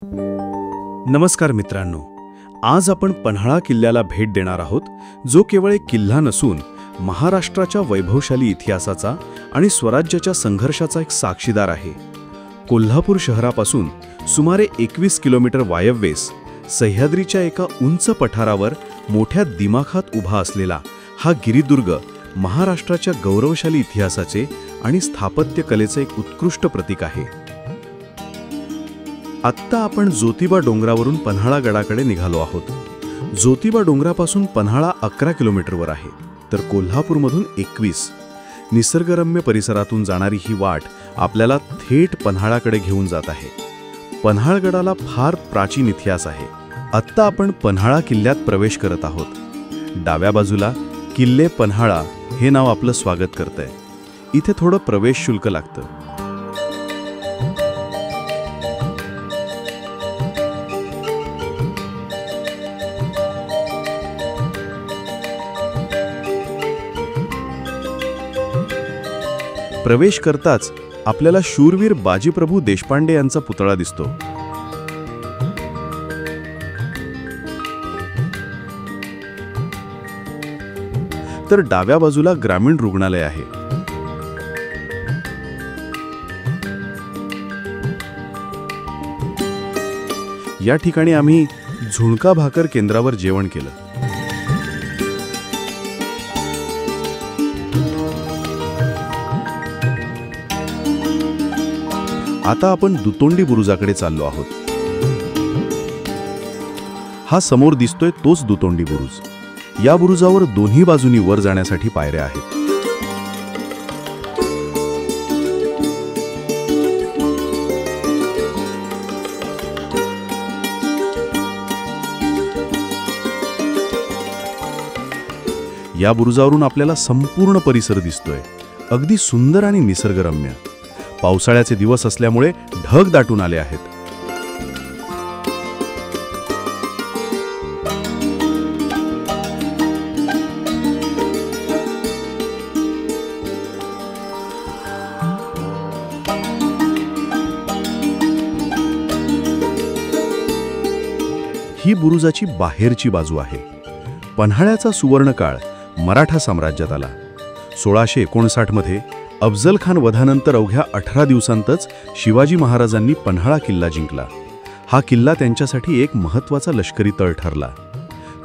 नमस्कार मित्रांनो, आज आपण पन्हाळा किल्ल्याला भेट देणार आहोत, जो केवळ एक किल्ला नसून महाराष्ट्राच्या वैभवशाली इतिहासाचा आणि स्वराज्याच्या संघर्षाचा एक साक्षीदार आहे. कोल्हापूर शहरापासून सुमारे 21 किलोमीटर वायव्येस सह्याद्रीच्या एका उंच पठारावर मोठ्या दिमाखात उभा असलेला हा गिरिदुर्ग महाराष्ट्राच्या गौरवशाली इतिहासाचे आणि स्थापत्यकलेचे एक उत्कृष्ट प्रतीक आहे. आत्ता आपण ज्योतिबा डोंगरावरून पन्हाळा गडाकडे निघालो आहोत. ज्योतिबा डोंगरापासून पन्हाळा 11 किलोमीटरवर आहे, तर कोल्हापूरमधून 21. निसर्गरम्य परिसरातून जाणारी ही वाट आपल्याला थेट पन्हाळाकडे घेऊन जात आहे. पन्हाळगडाला फार प्राचीन इतिहास आहे. आत्ता आपण पन्हाळा किल्ल्यात प्रवेश करत आहोत. डाव्या बाजूला किल्ले पन्हाळा हे नाव आपलं स्वागत करतंय. इथे थोडं प्रवेश शुल्क लागतं. प्रवेश करताच आपल्याला शूरवीर बाजीप्रभू देशपांडे यांचा पुतळा दिसतो. तर डाव्या बाजूला ग्रामीण रुग्णालय आहे. या ठिकाणी आम्ही झुणका भाकर केंद्रावर जेवण केलं. आता आपण दुतोंडी बुरुजाकडे चाललो आहोत. हा समोर दिसतोय तोच दुतोंडी बुरुज. या बुरुजावर दोन्ही बाजूनी वर जाण्यासाठी पायऱ्या आहेत. या बुरुजावरून आपल्याला संपूर्ण परिसर दिसतोय, अगदी सुंदर आणि निसर्गरम्य. पावसाळ्याचे दिवस असल्यामुळे ढग दाटून आले आहेत. ही बुरुजाची बाहेरची बाजू आहे. पन्हाळ्याचा सुवर्णकाळ मराठा साम्राज्यात आला. 1659 मध्ये अफजल खान वधानंतर अवघ्या 18 दिवसांतच शिवाजी महाराजांनी पन्हाळा किल्ला जिंकला. हा किल्ला त्यांच्यासाठी एक महत्त्वाचा लष्करी तळ ठरला.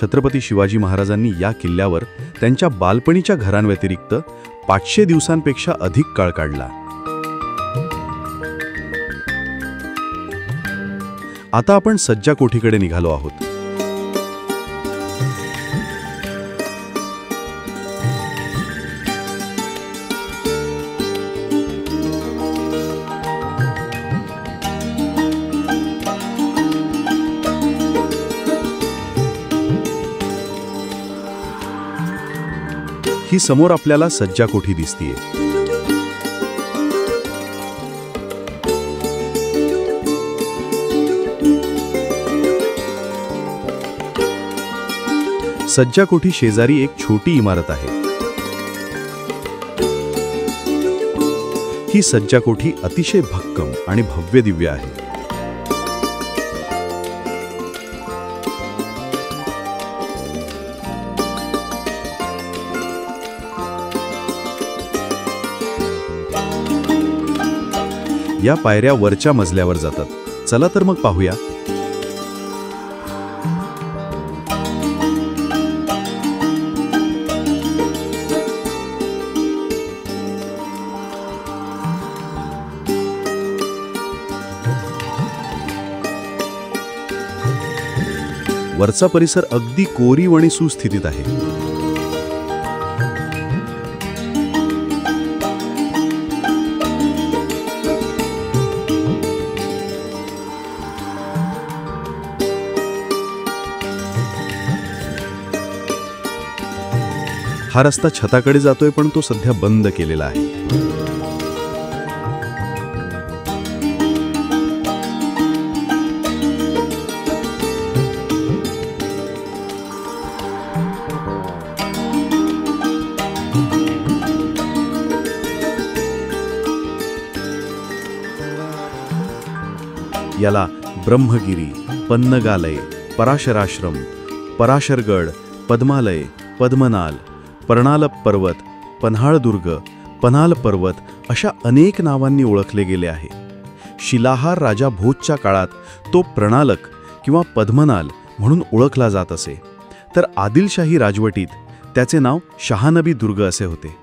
छत्रपती शिवाजी महाराजांनी या किल्ल्यावर त्यांच्या बालपणीच्या घरांव्यतिरिक्त 500 दिवसांपेक्षा अधिक काळ काढला. आता आपण सज्जा कोठीकडे निघालो आहोत. ही समोर आपल्याला सज्जा कोठी दिसतीये. सज्जा कोठी शेजारी एक छोटी इमारत आहे. ही सज्जा कोठी अतिशय भक्कम आणि भव्य दिव्य आहे. या पायऱ्या वरच्या मजल्यावर जातात. चला तर मग पाहूया. वरचा परिसर अगदी कोरीव आणि सुस्थितीत आहे. हा रस्ता छताकडे जातोय, पण तो सध्या बंद केलेला आहे. याला ब्रह्मगिरी, पन्नगालय, पराशराश्रम, पराशरगड, पद्मालय, पद्मनाल, पर्णाल पर्वत, पन्हाळदुर्ग, पन्हाल पर्वत अशा अनेक नावांनी ओळखले गेले आहे. शिलाहार राजा भोजच्या काळात तो प्रणालक किंवा पद्मनाल म्हणून ओळखला जात असे, तर आदिलशाही राजवटीत त्याचे नाव शहानबी दुर्ग असे होते.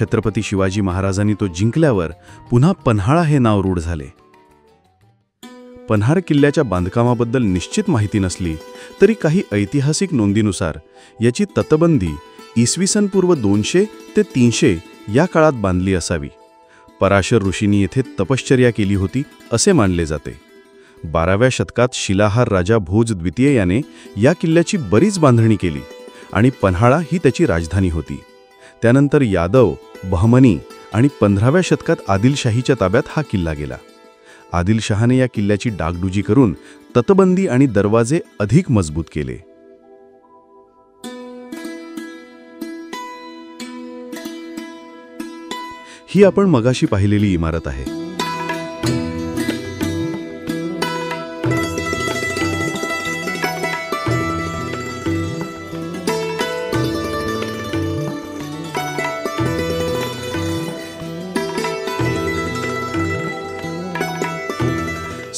छत्रपती शिवाजी महाराजांनी तो जिंकल्यावर पुन्हा पन्हाळा हे नाव रूढ झाले. पन्हार किल्ल्याच्या बांधकामाबद्दल निश्चित माहिती नसली तरी काही ऐतिहासिक नोंदीनुसार याची तटबंदी इसवी पूर्व 200 ते 300 या काळात बांधली असावी. पराशर ऋषींनी येथे तपश्चर्या केली होती असे मानले जाते. 12व्या शतकात शिलाहार राजा भोज द्वितीय याने या किल्ल्याची बरीच बांधणी केली आणि पन्हाळा ही त्याची राजधानी होती. त्यानंतर यादव, बहमनी आणि 15व्या शतकात आदिलशाहीच्या ताब्यात हा किल्ला गेला. आदिलशहाने या किल्ल्याची डागडुजी करून तटबंदी आणि दरवाजे अधिक मजबूत केले. ही आपण मगाशी पाहिलेली इमारत आहे.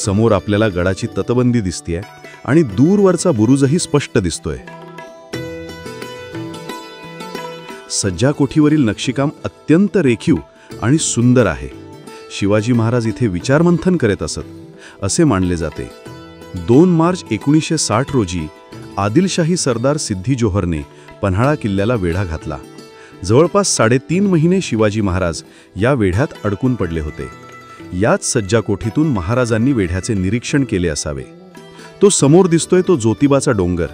समोर आपल्याला गडाची तटबंदी दिसतेय आणि दूरवरचा बुरुजही स्पष्ट दिसतोय. सज्जा कोठीवरील नक्षीकाम अत्यंत रेखीव आणि सुंदर आहे. शिवाजी महाराज इथे विचारमंथन करत असत असे मानले जाते. 2 मार्च 1960 रोजी आदिलशाही सरदार सिद्धी जोहरने पन्हाळा किल्ल्याला वेढा घातला. जवळपास 3.5 महिने शिवाजी महाराज या वेढ्यात अडकून पडले होते. याच सज्जा कोठीतून महाराजांनी वेढ्याचे निरीक्षण केले असावे. तो समोर दिसतोय तो ज्योतिबाचा डोंगर.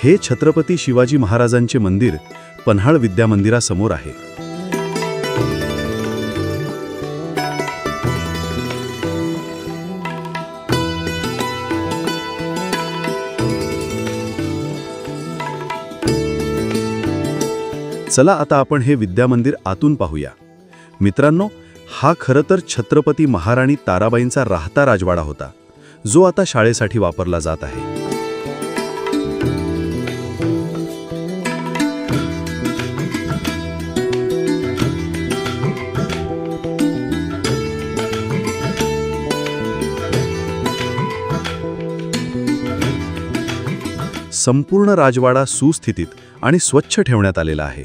हे छत्रपती शिवाजी महाराजांचे मंदिर पन्हाळ विद्यामंदिरासमोर आहे. चला आता आपण हे विद्यामंदिर आतून पाहूया. मित्रांनो, हा खरं तर छत्रपती महाराणी ताराबाईंचा राहता राजवाडा होता, जो आता शाळेसाठी वापरला जात आहे. संपूर्ण राजवाडा सुस्थितीत आणि स्वच्छ ठेवण्यात आलेला आहे.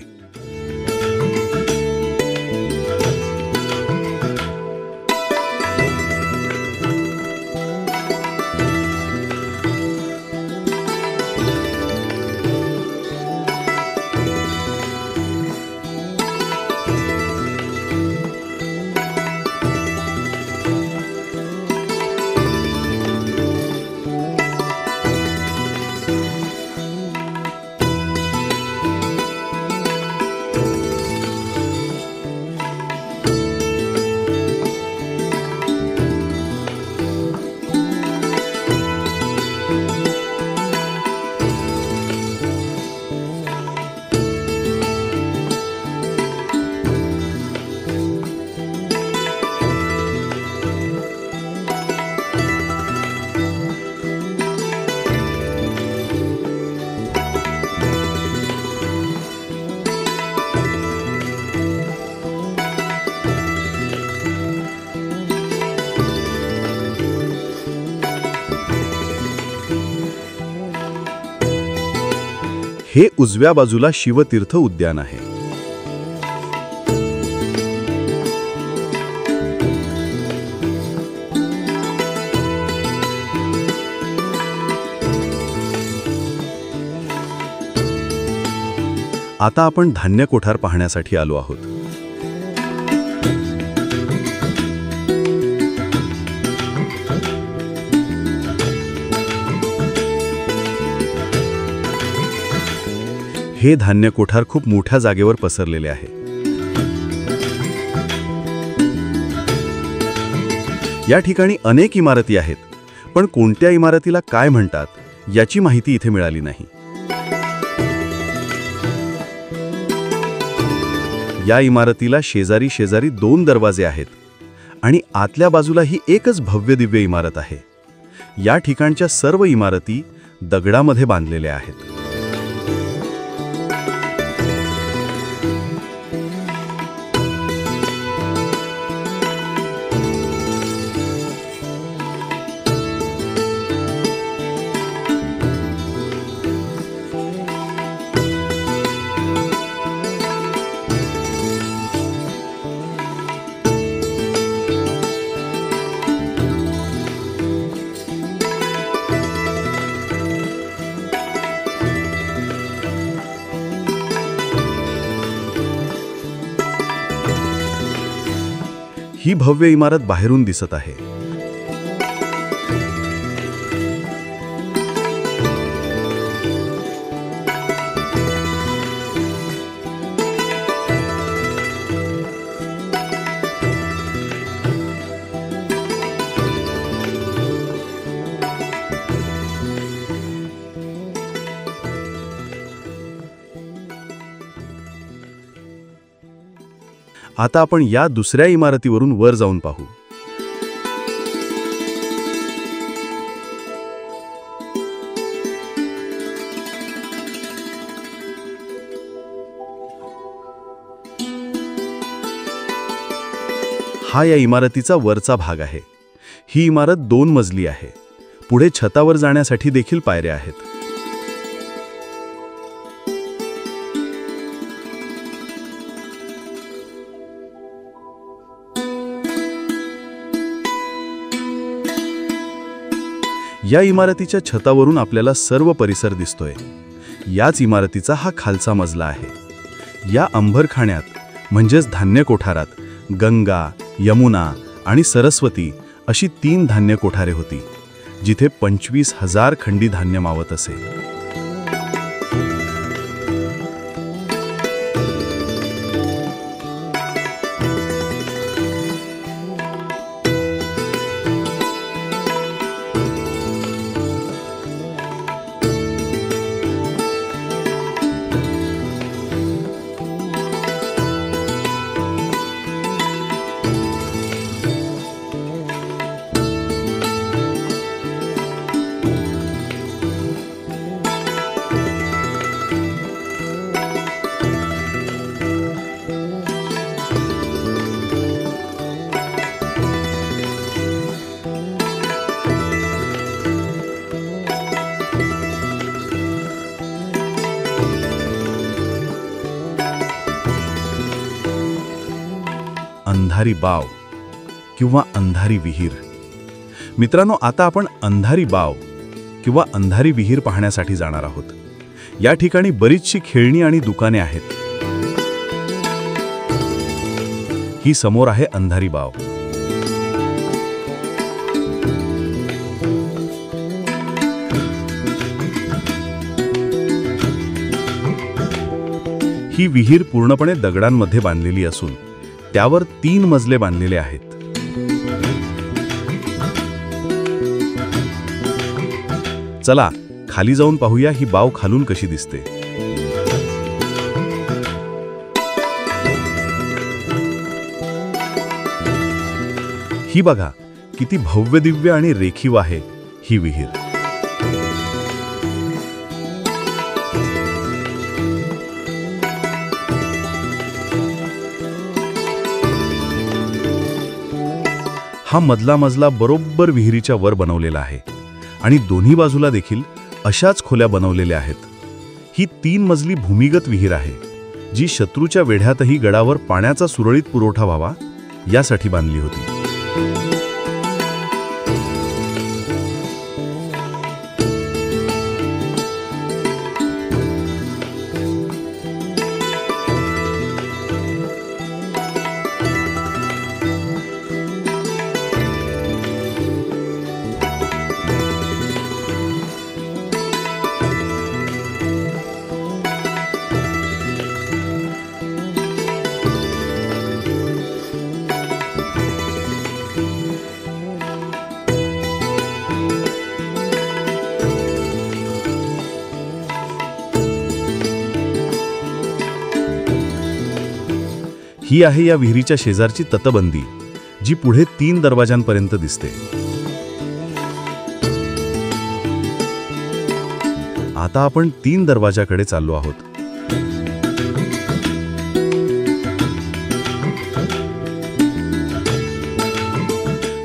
हे उजव्या बाजूला शिवतीर्थ उद्यान आहे. आता आपण धान्य कोठार पाहण्यासाठी आलो आहोत. हे धान्य कोठार खूप मोठ्या जागेवर पसरलेले आहे. या ठिकाणी अनेक इमारती आहेत, पण कोणत्या इमारतीला काय म्हणतात याची माहिती इथे मिळाली नाही. या इमारतीला शेजारी शेजारी 2 दरवाजे आहेत आणि आतल्या बाजूला ही एकच भव्य दिव्य इमारत आहे. या ठिकाणच्या सर्व इमारती दगडामध्ये बांधलेल्या आहेत. ही भव्य इमारत बाहेरून दिसत आहे. आता आपण या दुसऱ्या इमारतीवरून वर जाऊन पाहू. हा या इमारतीचा वरचा भाग आहे. ही इमारत 2 मजली आहे. पुढे छतावर जाण्यासाठी देखील पायऱ्या आहेत. या इमारतीच्या छतावरून आपल्याला सर्व परिसर दिसतोय. याच इमारतीचा हा खालचा मजला आहे. या अंबरखाण्यात म्हणजेच धान्य कोठारात गंगा, यमुना आणि सरस्वती अशी 3 धान्य कोठारे होती, जिथे 25,000 खंडी धान्य मावत असे. अंधारी बाव किंवा अंधारी विहीर. मित्रांनो, आता आपण अंधारी बाव किंवा अंधारी विहीर पाहण्यासाठी जाणार आहोत. या ठिकाणी बरीचशी खेळणी आणि दुकाने आहेत. ही समोर आहे अंधारी बाव. ही विहीर पूर्णपणे दगडांमध्ये बांधलेली असून त्यावर 3 मजले बांधलेले आहेत. चला खाली जाऊन पाहूया ही बाव खालून कशी दिसते. ही बघा, किती भव्य दिव्य आणि रेखीव आहे ही विहीर. हा मधला मजला बरोबर विहिरीच्या वर बनवलेला आहे आणि दोन्ही बाजूला देखील अशाच खोल्या बनवलेल्या आहेत. ही 3 मजली भूमिगत विहीर आहे, जी शत्रूच्या वेढ्यातही गडावर पाण्याचा सुरळीत पुरवठा व्हावा यासाठी बांधली होती. ही आहे या विहिरीच्या शेजारची तटबंदी, जी पुढे 3 दरवाजांपर्यंत दिसते. आता आपण 3 दरवाजाकडे चाललो आहोत.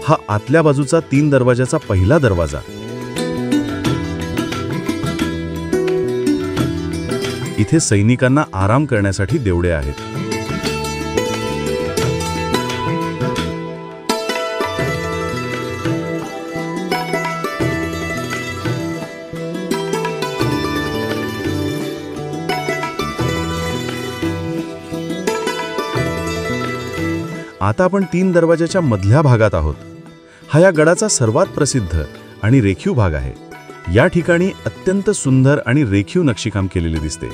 हा आतल्या बाजूचा 3 दरवाजाचा पहिला दरवाजा. इथे सैनिकांना आराम करण्यासाठी देवडे आहेत. आता आपण 3 दरवाजाच्या मधल्या भागात आहोत. हा या गडाचा सर्वात प्रसिद्ध आणि रेखीव भाग आहे. या ठिकाणी अत्यंत सुंदर आणि रेखीव नक्षीकाम केलेले दिसते.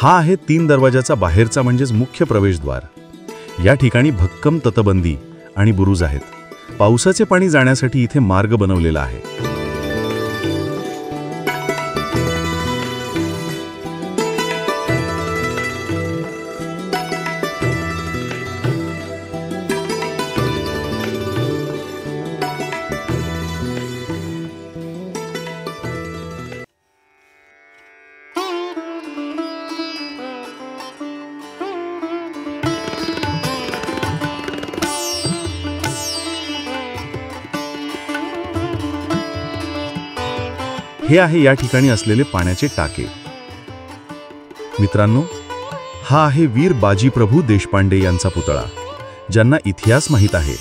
हा आहे 3 दरवाजाचा बाहेरचा म्हणजेच मुख्य प्रवेशद्वार. या ठिकाणी भक्कम तटबंदी आणि बुरुज आहेत. पावसाचे पाणी जाण्यासाठी इथे मार्ग बनवलेला आहे. हे आहे या ठिकाणी असलेले पाण्याचे टाके. मित्रांनो, हा आहे वीर बाजीप्रभू देशपांडे यांचा पुतळा. ज्यांना इतिहास माहीत आहे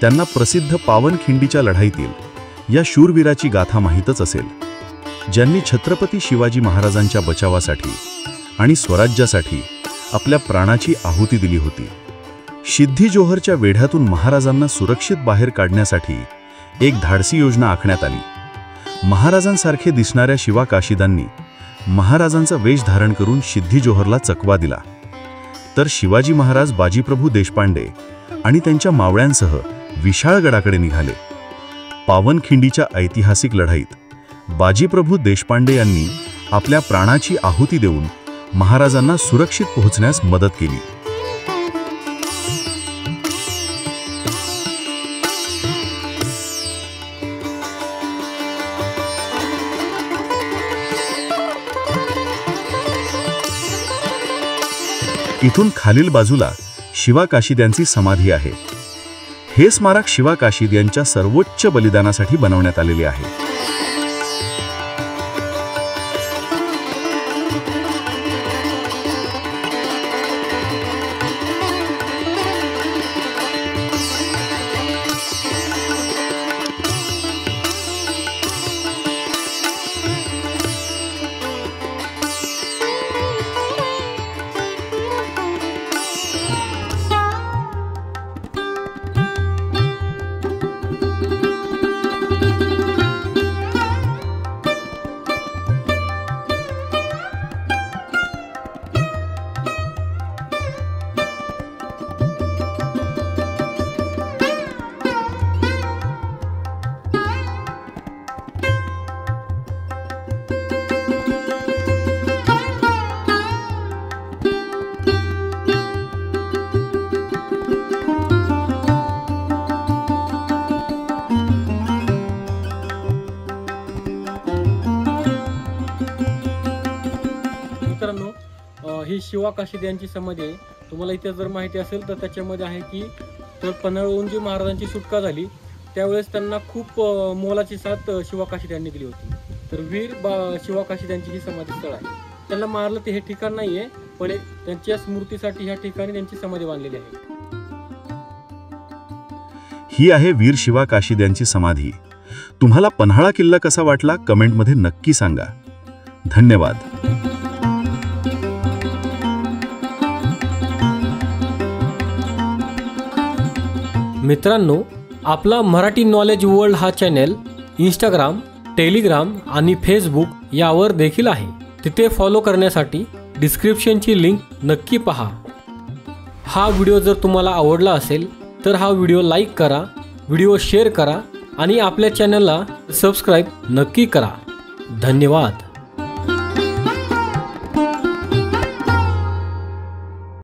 त्यांना प्रसिद्ध पावनखिंडीच्या लढाईतील या शूरवीराची गाथा माहीतच असेल, ज्यांनी छत्रपती शिवाजी महाराजांच्या बचावासाठी आणि स्वराज्यासाठी आपल्या प्राणाची आहुती दिली होती. सिद्धी जोहरच्या वेढ्यातून महाराजांना सुरक्षित बाहेर काढण्यासाठी एक धाडसी योजना आखण्यात आली. महाराजांसारखे दिसणाऱ्या शिवाकाशीदांनी महाराजांचा वेश धारण करून सिद्धी जोहरला चकवा दिला. तर शिवाजी महाराज बाजीप्रभू देशपांडे आणि त्यांच्या मावळ्यांसह विशाळगडाकडे निघाले. पावनखिंडीच्या ऐतिहासिक लढाईत बाजीप्रभू देशपांडे यांनी आपल्या प्राणाची आहुती देऊन महाराजांना सुरक्षित पोहोचण्यास मदत केली. इथून खालील बाजूला शिवाकाशीद यांची समाधी आहे. हे स्मारक शिवाकाशीद यांच्या सर्वोच्च बलिदानासाठी बनवण्यात आलेले आहे. ही शिवाकाशीद यांची समाधी आहे. तुम्हाला इथे जर माहिती असेल तर त्याच्यामध्ये आहे की तर पन्हाळहून जी महाराजांची सुटका झाली त्यावेळेस त्यांना खूप मोलाची साथ शिवाकाशीद यांनी दिली होती. तर वीर शिवाकाशीद यांची ही समाधी स्थळ आहे. त्यांना मारलं ते हे ठिकाण नाहीये, पण त्यांच्या स्मृतीसाठी ह्या ठिकाणी त्यांची समाधी बांधलेली आहे. ही आहे वीर शिवाकाशीद यांची समाधी. तुम्हाला पन्हाळा किल्ला कसा वाटला कमेंटमध्ये नक्की सांगा. धन्यवाद. मित्रांनो, आपला मराठी नॉलेज वर्ल्ड हा चॅनेल इंस्टाग्राम, टेलिग्राम आणि फेसबुक यावर देखील आहे. तिथे फॉलो करण्यासाठी डिस्क्रिप्शनची लिंक नक्की पहा. हा व्हिडिओ जर तुम्हाला आवडला असेल तर हा व्हिडिओ लाईक करा, व्हिडिओ शेअर करा आणि आपल्या चॅनलला सबस्क्राईब नक्की करा. धन्यवाद.